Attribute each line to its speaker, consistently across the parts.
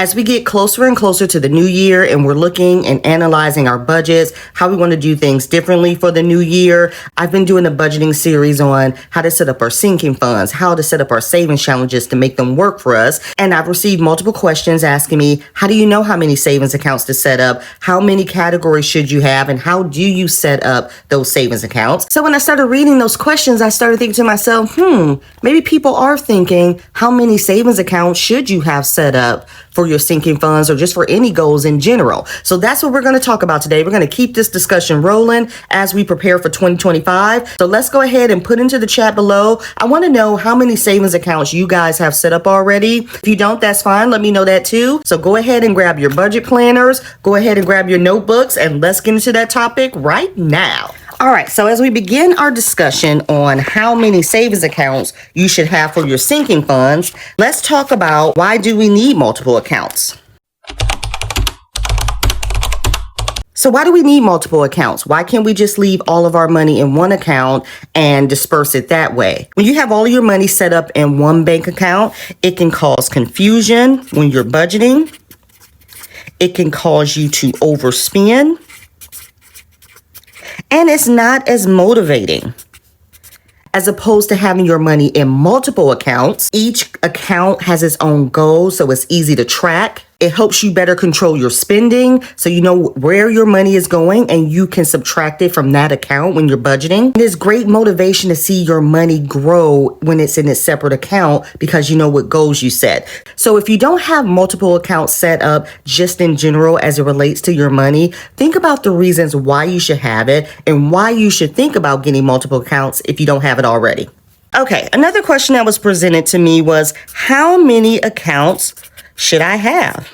Speaker 1: As we get closer and closer to the new year and we're looking and analyzing our budgets, how we want to do things differently for the new year, I've been doing a budgeting series on how to set up our sinking funds, how to set up our savings challenges to make them work for us. And I've received multiple questions asking me, how do you know how many savings accounts to set up? How many categories should you have? And how do you set up those savings accounts? So when I started reading those questions, I started thinking to myself, maybe people are thinking, how many savings accounts should you have set up for your sinking funds or just for any goals in general? So that's what we're going to talk about today. We're going to keep this discussion rolling as we prepare for 2025. So let's go ahead and put into the chat below. I want to know how many savings accounts you guys have set up already. If you don't, that's fine. Let me know that too. So go ahead and grab your budget planners, go ahead and grab your notebooks, and let's get into that topic right now. All right, so as we begin our discussion on how many savings accounts you should have for your sinking funds, let's talk about why do we need multiple accounts? So why do we need multiple accounts? Why can't we just leave all of our money in one account and disperse it that way? When you have all of your money set up in one bank account, it can cause confusion when you're budgeting. It can cause you to overspend. And it's not as motivating. As opposed to having your money in multiple accounts, each account has its own goals, so it's easy to track. It helps you better control your spending, so you know where your money is going and you can subtract it from that account when you're budgeting. There's great motivation to see your money grow when it's in a separate account because you know what goals you set. So if you don't have multiple accounts set up just in general as it relates to your money, think about the reasons why you should have it and why you should think about getting multiple accounts if you don't have it already. Okay, another question that was presented to me was, how many accounts should I have?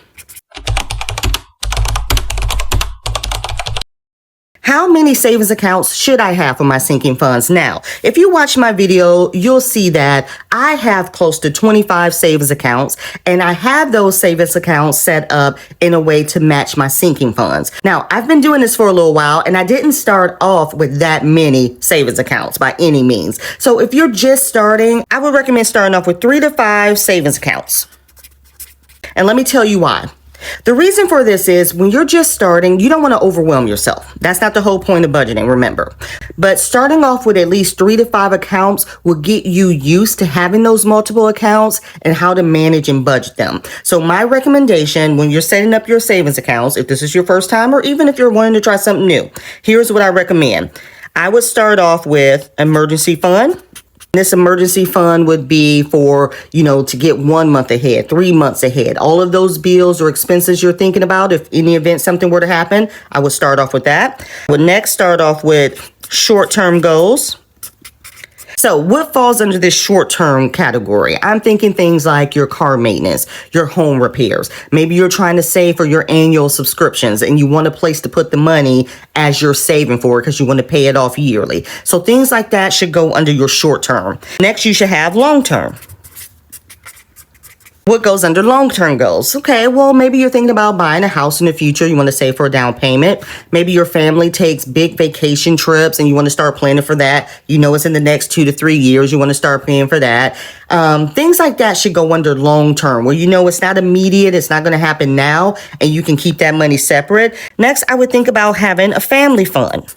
Speaker 1: How many savings accounts should I have for my sinking funds? Now, if you watch my video, you'll see that I have close to 25 savings accounts, and I have those savings accounts set up in a way to match my sinking funds. Now, I've been doing this for a little while, and I didn't start off with that many savings accounts by any means. So if you're just starting, I would recommend starting off with 3 to 5 savings accounts. And let me tell you why. The reason for this is when you're just starting, you don't want to overwhelm yourself. That's not the whole point of budgeting, remember. But starting off with at least 3 to 5 accounts will get you used to having those multiple accounts and how to manage and budget them. So my recommendation when you're setting up your savings accounts, if this is your first time or even if you're wanting to try something new, here's what I recommend. I would start off with emergency fund. This emergency fund would be for, to get 1 month ahead, 3 months ahead. All of those bills or expenses you're thinking about, if in the event something were to happen, I would start off with that. I would next start off with short-term goals. So what falls under this short-term category? I'm thinking things like your car maintenance, your home repairs. Maybe you're trying to save for your annual subscriptions and you want a place to put the money as you're saving for it because you want to pay it off yearly. So things like that should go under your short-term. Next, you should have long-term. What goes under long-term goals? Okay, well, maybe you're thinking about buying a house in the future. You want to save for a down payment. Maybe your family takes big vacation trips and you want to start planning for that. It's in the next 2 to 3 years. You want to start paying for that. Things like that should go under long-term where it's not immediate. It's not going to happen now and you can keep that money separate. Next, I would think about having a family fund.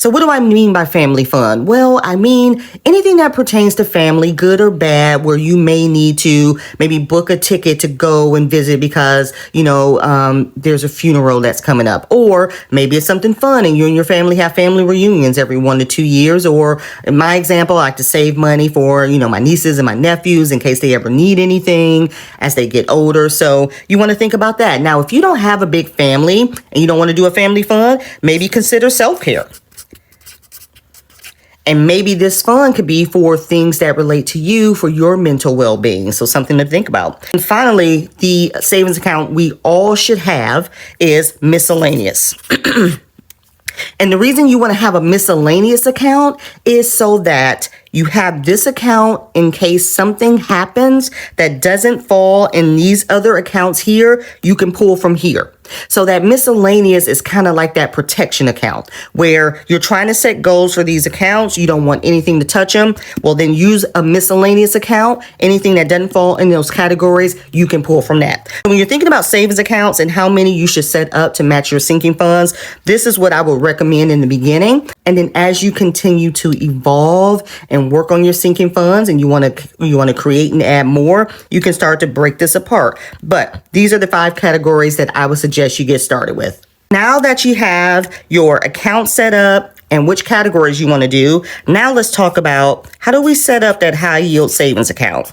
Speaker 1: So what do I mean by family fund? Well, I mean anything that pertains to family, good or bad, where you may need to maybe book a ticket to go and visit because, there's a funeral that's coming up. Or maybe it's something fun and you and your family have family reunions every 1 to 2 years. Or in my example, I like to save money for, my nieces and my nephews in case they ever need anything as they get older. So you want to think about that. Now, if you don't have a big family and you don't want to do a family fund, maybe consider self-care. And maybe this fund could be for things that relate to you for your mental well-being. So something to think about. And finally, the savings account we all should have is miscellaneous. And the reason you want to have a miscellaneous account is so that you have this account in case something happens that doesn't fall in these other accounts here, you can pull from here. So that miscellaneous is kind of like that protection account where you're trying to set goals for these accounts. You don't want anything to touch them. Well, then use a miscellaneous account. Anything that doesn't fall in those categories, you can pull from that. When you're thinking about savings accounts and how many you should set up to match your sinking funds, this is what I would recommend in the beginning. And then as you continue to evolve and work on your sinking funds and you want to create and add more, you can start to break this apart. But these are the 5 categories that I would suggest you get started with. Now that you have your account set up and which categories you want to do, now let's talk about how do we set up that high yield savings account.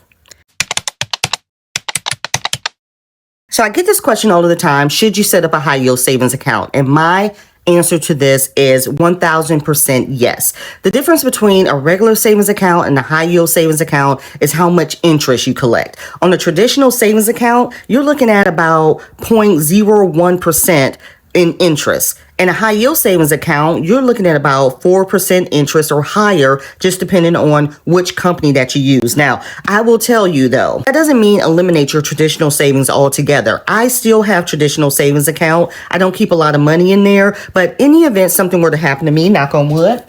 Speaker 1: So I get this question all of the time. Should you set up a high yield savings account? And my answer to this is 1000% yes. The difference between a regular savings account and a high yield savings account is how much interest you collect. On a traditional savings account, you're looking at about 0.01% in interest. In a high yield savings account, you're looking at about 4% interest or higher, just depending on which company that you use. Now, I will tell you though, that doesn't mean eliminate your traditional savings altogether. I still have traditional savings account. I don't keep a lot of money in there, but in the event something were to happen to me, knock on wood.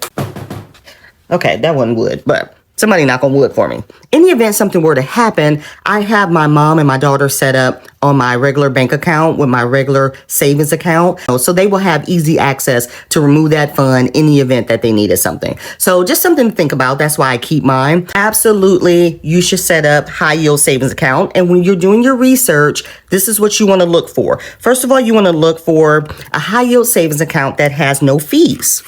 Speaker 1: Okay, that wasn't wood, but somebody knock on wood for me. In the event something were to happen, I have my mom and my daughter set up on my regular bank account with my regular savings account. So they will have easy access to remove that fund in the event that they needed something. So just something to think about. That's why I keep mine. Absolutely, you should set up high yield savings account. And when you're doing your research, this is what you want to look for. First of all, you want to look for a high yield savings account that has no fees.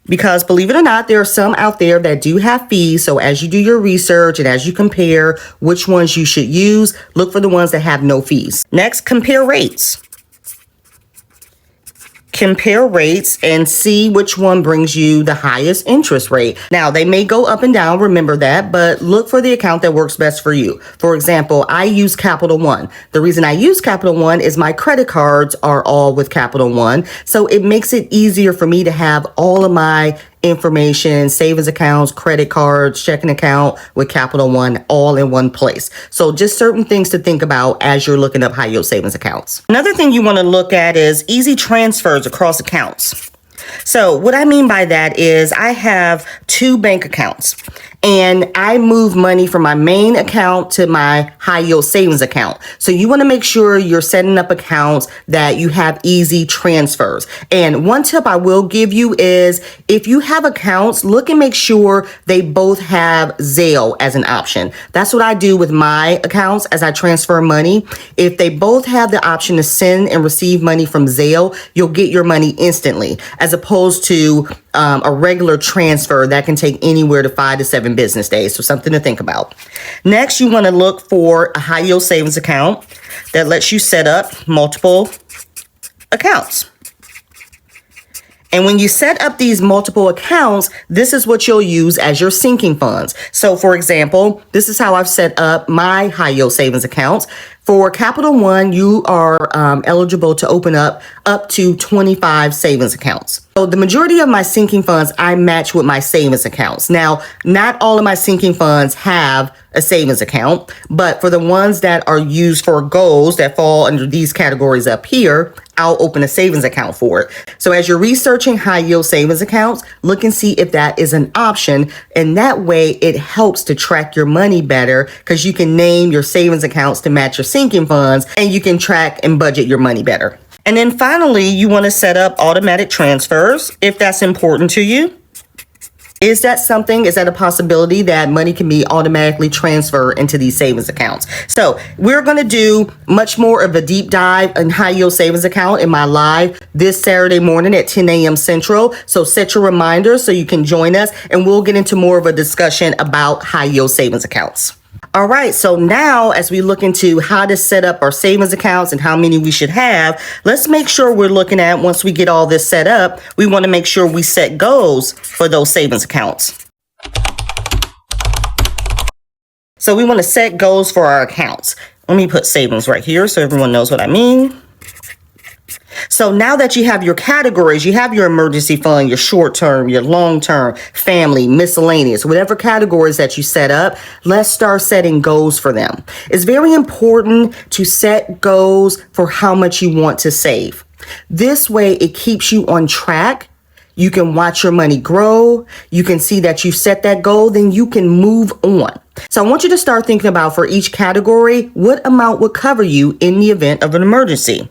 Speaker 1: Because believe it or not, there are some out there that do have fees. So as you do your research and as you compare which ones you should use, look for the ones that have no fees. Next, compare rates. Compare rates and see which one brings you the highest interest rate. Now, they may go up and down, remember that, but look for the account that works best for you. For example, I use Capital One. The reason I use Capital One is my credit cards are all with Capital One. So it makes it easier for me to have all of my information, savings accounts, credit cards, checking account with Capital One all in one place. So just certain things to think about as you're looking up high yield savings accounts. Another thing you want to look at is easy transfers across accounts. So what I mean by that is I have 2 bank accounts and I move money from my main account to my high yield savings account. So you want to make sure you're setting up accounts that you have easy transfers. And one tip I will give you is if you have accounts, look and make sure they both have Zelle as an option. That's what I do with my accounts as I transfer money. If they both have the option to send and receive money from Zelle, you'll get your money instantly, as opposed to a regular transfer that can take anywhere to 5 to 7 business days. So something to think about. Next, you want to look for a high yield savings account that lets you set up multiple accounts. And when you set up these multiple accounts, this is what you'll use as your sinking funds. So for example, this is how I've set up my high yield savings accounts. For Capital One, you are eligible to open up to 25 savings accounts. So the majority of my sinking funds, I match with my savings accounts. Now, not all of my sinking funds have a savings account, but for the ones that are used for goals that fall under these categories up here, I'll open a savings account for it. So as you're researching high yield savings accounts, look and see if that is an option. And that way it helps to track your money better because you can name your savings accounts to match your sinking funds and you can track and budget your money better. And then finally, you want to set up automatic transfers if that's important to you. Is that a possibility that money can be automatically transferred into these savings accounts? So we're going to do much more of a deep dive in high yield savings account in my live this Saturday morning at 10 a.m. Central. So set your reminders so you can join us and we'll get into more of a discussion about high yield savings accounts. All right, so now as we look into how to set up our savings accounts and how many we should have, let's make sure we're looking at, once we get all this set up, we want to make sure we set goals for those savings accounts. So we want to set goals for our accounts. Let me put savings right here so everyone knows what I mean. So now that you have your categories, you have your emergency fund, your short term, your long term, family, miscellaneous, whatever categories that you set up, let's start setting goals for them. It's very important to set goals for how much you want to save. This way it keeps you on track. You can watch your money grow. You can see that you set that goal, then you can move on. So I want you to start thinking about, for each category, what amount would cover you in the event of an emergency.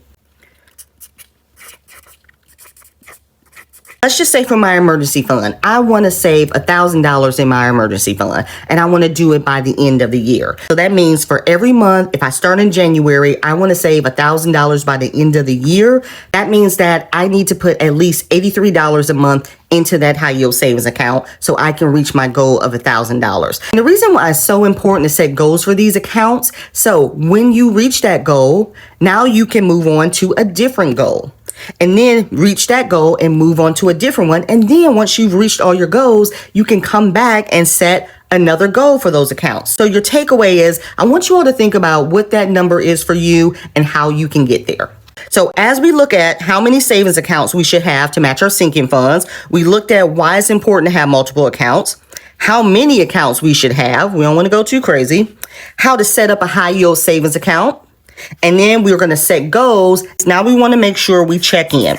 Speaker 1: Let's just say for my emergency fund, I want to save $1,000 in my emergency fund, and I want to do it by the end of the year. So that means for every month, if I start in January, I want to save $1,000 by the end of the year. That means that I need to put at least $83 a month into that high yield savings account so I can reach my goal of $1,000. And the reason why it's so important to set goals for these accounts, so when you reach that goal, now you can move on to a different goal. And then reach that goal and move on to a different one. And then once you've reached all your goals, you can come back and set another goal for those accounts. So your takeaway is, I want you all to think about what that number is for you and how you can get there. So as we look at how many savings accounts we should have to match our sinking funds, we looked at why it's important to have multiple accounts, how many accounts we should have, we don't want to go too crazy, how to set up a high yield savings account, and then we're going to set goals. Now we want to make sure we check in.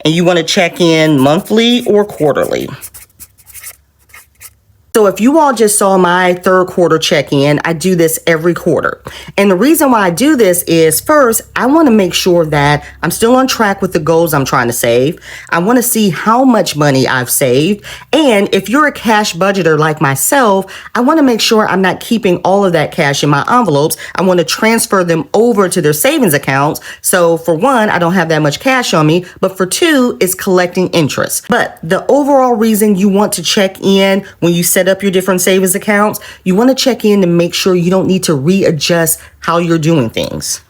Speaker 1: And you want to check in monthly or quarterly. So if you all just saw my third quarter check-in, I do this every quarter. And the reason why I do this is, first, I want to make sure that I'm still on track with the goals I'm trying to save. I want to see how much money I've saved. And if you're a cash budgeter like myself, I want to make sure I'm not keeping all of that cash in my envelopes. I want to transfer them over to their savings accounts. So for one, I don't have that much cash on me, but for two, it's collecting interest. But the overall reason you want to check in when you set up your different savings accounts, you want to check in to make sure you don't need to readjust how you're doing things.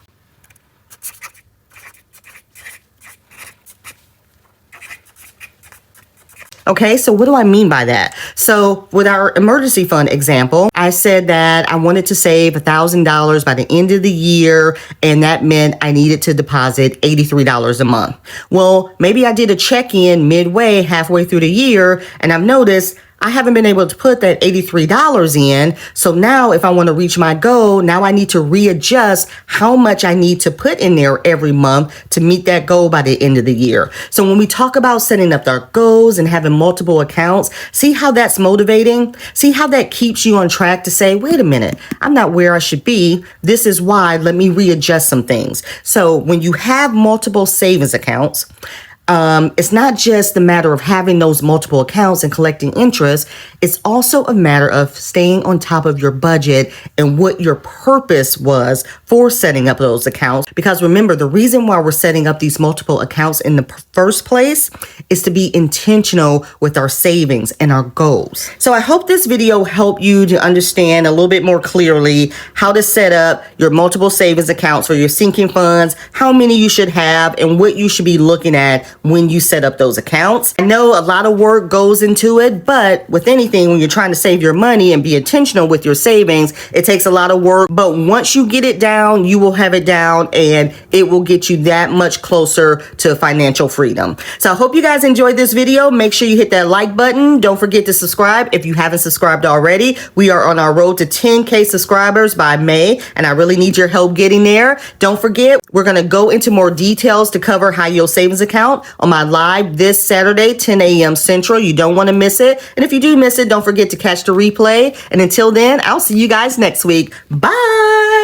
Speaker 1: Okay, so what do I mean by that? So with our emergency fund example, I said that I wanted to save $1,000 by the end of the year, and that meant I needed to deposit $83 a month. Well, maybe I did a check-in midway, halfway through the year, and I've noticed I haven't been able to put that $83 in. So now if I want to reach my goal, now I need to readjust how much I need to put in there every month to meet that goal by the end of the year. So when we talk about setting up our goals and having multiple accounts, see how that's motivating? See how that keeps you on track to say, wait a minute, I'm not where I should be. This is why, let me readjust some things. So when you have multiple savings accounts, it's not just the matter of having those multiple accounts and collecting interest. It's also a matter of staying on top of your budget and what your purpose was for setting up those accounts. Because remember, the reason why we're setting up these multiple accounts in the first place is to be intentional with our savings and our goals. So I hope this video helped you to understand a little bit more clearly how to set up your multiple savings accounts for your sinking funds, how many you should have, and what you should be looking at when you set up those accounts. I know a lot of work goes into it, but with anything, when you're trying to save your money and be intentional with your savings, it takes a lot of work. But once you get it down, you will have it down, and it will get you that much closer to financial freedom. So I hope you guys enjoyed this video. Make sure you hit that like button. Don't forget to subscribe if you haven't subscribed already. We are on our road to 10K subscribers by May, and I really need your help getting there. Don't forget, we're going to go into more details to cover high yield savings account on my live this Saturday, 10 a.m. Central. You don't want to miss it. And if you do miss it, don't forget to catch the replay. And until then, I'll see you guys next week. Bye.